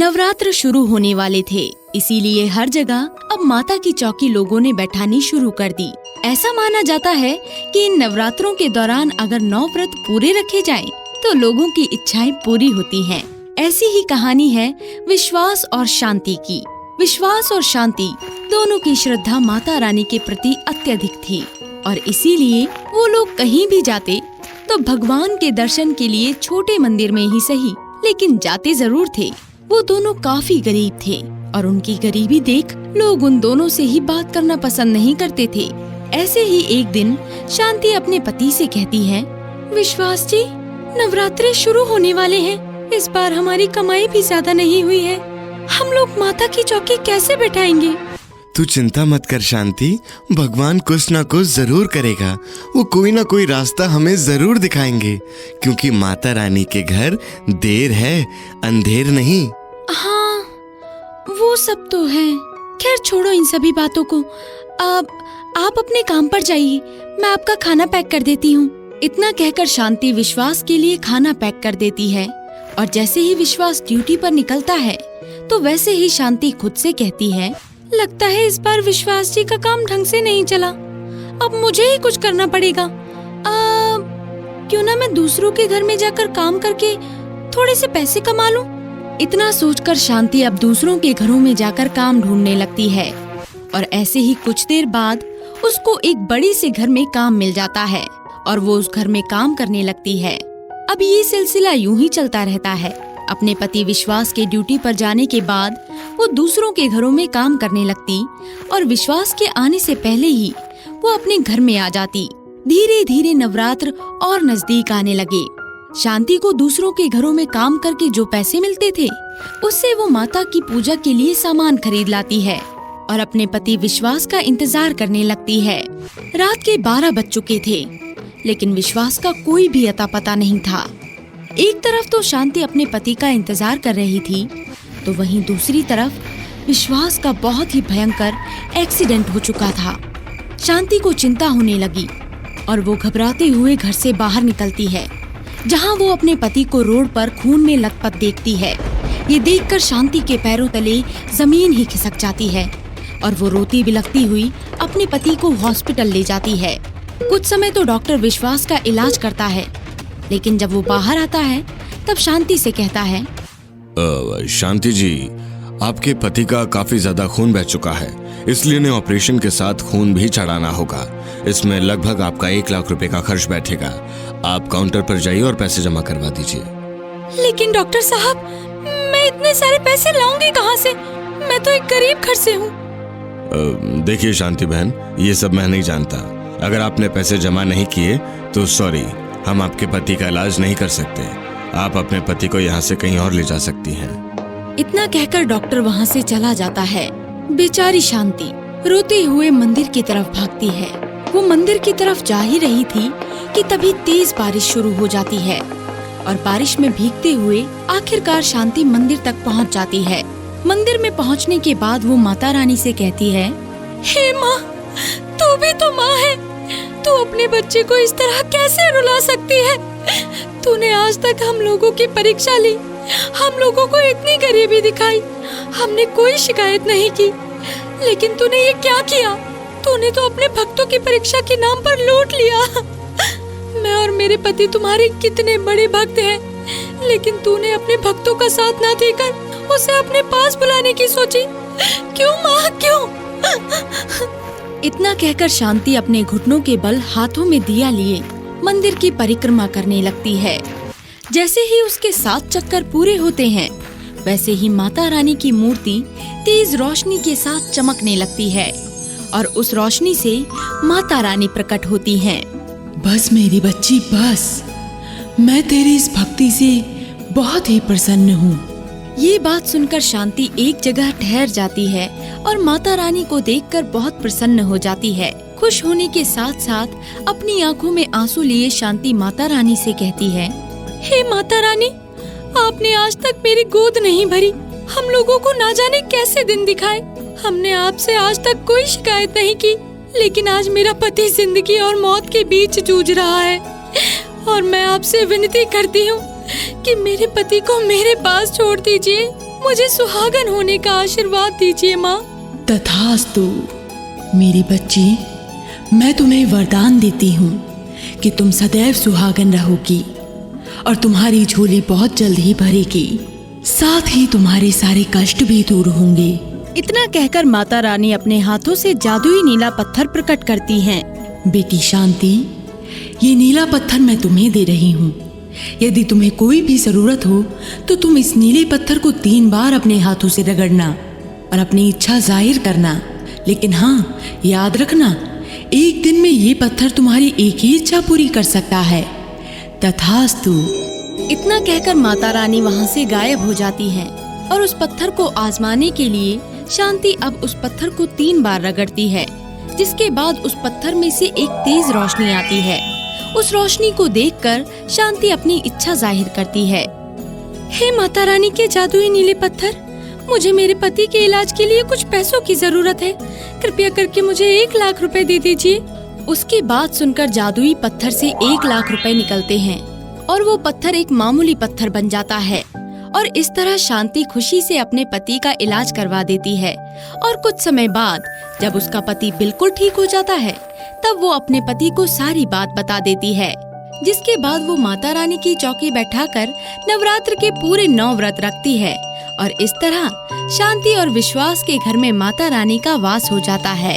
नवरात्र शुरू होने वाले थे, इसीलिए हर जगह अब माता की चौकी लोगों ने बैठानी शुरू कर दी। ऐसा माना जाता है कि इन नवरात्रों के दौरान अगर 9 व्रत पूरे रखे जाएं, तो लोगों की इच्छाएं पूरी होती हैं। ऐसी ही कहानी है विश्वास और शांति की। विश्वास और शांति दोनों की श्रद्धा माता रानी के प्रति अत्यधिक थी और इसीलिए वो लोग कहीं भी जाते तो भगवान के दर्शन के लिए छोटे मंदिर में ही सही, लेकिन जाते जरूर थे। वो दोनों काफी गरीब थे और उनकी गरीबी देख लोग उन दोनों से ही बात करना पसंद नहीं करते थे। ऐसे ही एक दिन शांति अपने पति से कहती है, विश्वास जी, नवरात्रे शुरू होने वाले हैं। इस बार हमारी कमाई भी ज्यादा नहीं हुई है। हम लोग माता की चौकी कैसे बैठाएंगे? तू चिंता मत कर शांति, भगवान कुछ ना कुछ जरूर करेगा। वो कोई ना कोई रास्ता हमें जरूर दिखाएंगे, क्योंकि माता रानी के घर देर है, अंधेर नहीं। हाँ, वो सब तो है। खैर छोड़ो इन सभी बातों को। अब आप अपने काम पर जाइए, मैं आपका खाना पैक कर देती हूँ। इतना कहकर शांति विश्वास के लिए खाना पैक कर देती है और जैसे ही विश्वास ड्यूटी पर निकलता है तो वैसे ही शांति खुद से कहती है, लगता है इस बार विश्वास जी का काम ढंग से नहीं चला। अब मुझे ही कुछ करना पड़ेगा। क्यों ना मैं दूसरों के घर में जाकर काम करके थोड़े से पैसे कमा लूं। इतना सोचकर शांति अब दूसरों के घरों में जाकर काम ढूंढने लगती है और ऐसे ही कुछ देर बाद उसको एक बड़ी से घर में काम मिल जाता है और वो उस घर में काम करने लगती है। अब ये सिलसिला यूं ही चलता रहता है। अपने पति विश्वास के ड्यूटी पर जाने के बाद वो दूसरों के घरों में काम करने लगती और विश्वास के आने से पहले ही वो अपने घर में आ जाती। धीरे धीरे नवरात्र और नजदीक आने लगे। शांति को दूसरों के घरों में काम करके जो पैसे मिलते थे उससे वो माता की पूजा के लिए सामान खरीद लाती है और अपने पति विश्वास का इंतजार करने लगती है। रात के 12 बज चुके थे, लेकिन विश्वास का कोई भी अता पता नहीं था। एक तरफ तो शांति अपने पति का इंतजार कर रही थी, तो वहीं दूसरी तरफ विश्वास का बहुत ही भयंकर एक्सीडेंट हो चुका था। शांति को चिंता होने लगी और वो घबराते हुए घर से बाहर निकलती है, जहां वो अपने पति को रोड पर खून में लथपथ देखती है। ये देखकर शांति के पैरों तले जमीन ही खिसक जाती है और वो रोती बिलखती हुई अपने पति को हॉस्पिटल ले जाती है। कुछ समय तो डॉक्टर विश्वास का इलाज करता है, लेकिन जब वो बाहर आता है तब शांति से कहता है, शांति जी, आपके पति का काफी ज्यादा खून बह चुका है, इसलिए इन्हें ऑपरेशन के साथ खून भी चढ़ाना होगा। इसमें लगभग आपका 1 लाख रुपए का खर्च बैठेगा। आप काउंटर पर जाइए और पैसे जमा करवा दीजिए। लेकिन डॉक्टर साहब, मैं इतने सारे पैसे लाऊंगी कहाँ से? मैं तो एक गरीब घर से हूँ। देखिए शांति बहन, ये सब मैं नहीं जानता। अगर आपने पैसे जमा नहीं किए तो सॉरी, हम आपके पति का इलाज नहीं कर सकते। आप अपने पति को यहाँ से कहीं और ले जा सकती हैं। इतना कहकर डॉक्टर वहाँ से चला जाता है। बेचारी शांति रोते हुए मंदिर की तरफ भागती है। वो मंदिर की तरफ जा ही रही थी कि तभी तेज बारिश शुरू हो जाती है और बारिश में भीगते हुए आखिरकार शांति मंदिर तक पहुँच जाती है। मंदिर में पहुँचने के बाद वो माता रानी से कहती है, हे माँ, तू भी तो माँ है, तू अपने बच्चे को इस तरह कैसे रुला सकती है? तूने आज तक हम लोगों की परीक्षा ली, हम लोगों को इतनी गरीबी दिखाई, हमने कोई शिकायत नहीं की, लेकिन तूने ये क्या किया? तूने तो अपने भक्तों की परीक्षा के नाम पर लूट लिया। मैं और मेरे पति तुम्हारे कितने बड़े भक्त हैं, लेकिन तूने अपने भक्तों का साथ ना देकर उसे अपने पास बुलाने की सोची। क्यों माँ, क्यों? इतना कहकर शांति अपने घुटनों के बल हाथों में दिया लिए मंदिर की परिक्रमा करने लगती है। जैसे ही उसके 7 चक्कर पूरे होते हैं, वैसे ही माता रानी की मूर्ति तेज रोशनी के साथ चमकने लगती है और उस रोशनी से माता रानी प्रकट होती हैं। बस मेरी बच्ची, बस, मैं तेरी इस भक्ति से बहुत ही प्रसन्न हूँ। ये बात सुनकर शांति एक जगह ठहर जाती है और माता रानी को देखकर बहुत प्रसन्न हो जाती है। खुश होने के साथ साथ अपनी आंखों में आंसू लिए शांति माता रानी से कहती है, हे माता रानी, आपने आज तक मेरी गोद नहीं भरी। हम लोगों को ना जाने कैसे दिन दिखाए। हमने आपसे आज तक कोई शिकायत नहीं की, लेकिन आज मेरा पति जिंदगी और मौत के बीच जूझ रहा है और मैं आपसे विनती करती हूँ कि मेरे पति को मेरे पास छोड़ दीजिए। मुझे सुहागन होने का आशीर्वाद दीजिए माँ। तथास्तु मेरी बच्ची, मैं तुम्हें वरदान देती हूँ कि तुम सदैव सुहागन रहोगी और तुम्हारी झोली बहुत जल्द ही भरेगी, साथ ही तुम्हारे सारे कष्ट भी दूर होंगे। इतना कहकर माता रानी अपने हाथों से जादुई नीला पत्थर प्रकट करती हैं। बेटी शांति, ये नीला पत्थर मैं तुम्हें दे रही हूँ। यदि तुम्हें कोई भी जरूरत हो तो तुम इस नीले पत्थर को 3 बार अपने हाथों से रगड़ना और अपनी इच्छा जाहिर करना। लेकिन हाँ, याद रखना, एक दिन में ये पत्थर तुम्हारी एक ही इच्छा पूरी कर सकता है। तथास्तु। इतना कहकर माता रानी वहाँ से गायब हो जाती है और उस पत्थर को आजमाने के लिए शांति अब उस पत्थर को 3 बार रगड़ती है, जिसके बाद उस पत्थर में से एक तेज रोशनी आती है। उस रोशनी को देखकर शांति अपनी इच्छा जाहिर करती है। हे माता रानी के जादुई नीले पत्थर, मुझे मेरे पति के इलाज के लिए कुछ पैसों की जरूरत है, कृपया करके मुझे 1 लाख रुपए दे दीजिए। उसकी बात सुनकर जादुई पत्थर से 1 लाख रुपए निकलते हैं और वो पत्थर एक मामूली पत्थर बन जाता है और इस तरह शांति खुशी से अपने पति का इलाज करवा देती है। और कुछ समय बाद जब उसका पति बिल्कुल ठीक हो जाता है, तब वो अपने पति को सारी बात बता देती है, जिसके बाद वो माता रानी की चौकी बैठाकर नवरात्र के पूरे 9 व्रत रखती है और इस तरह शांति और विश्वास के घर में माता रानी का वास हो जाता है।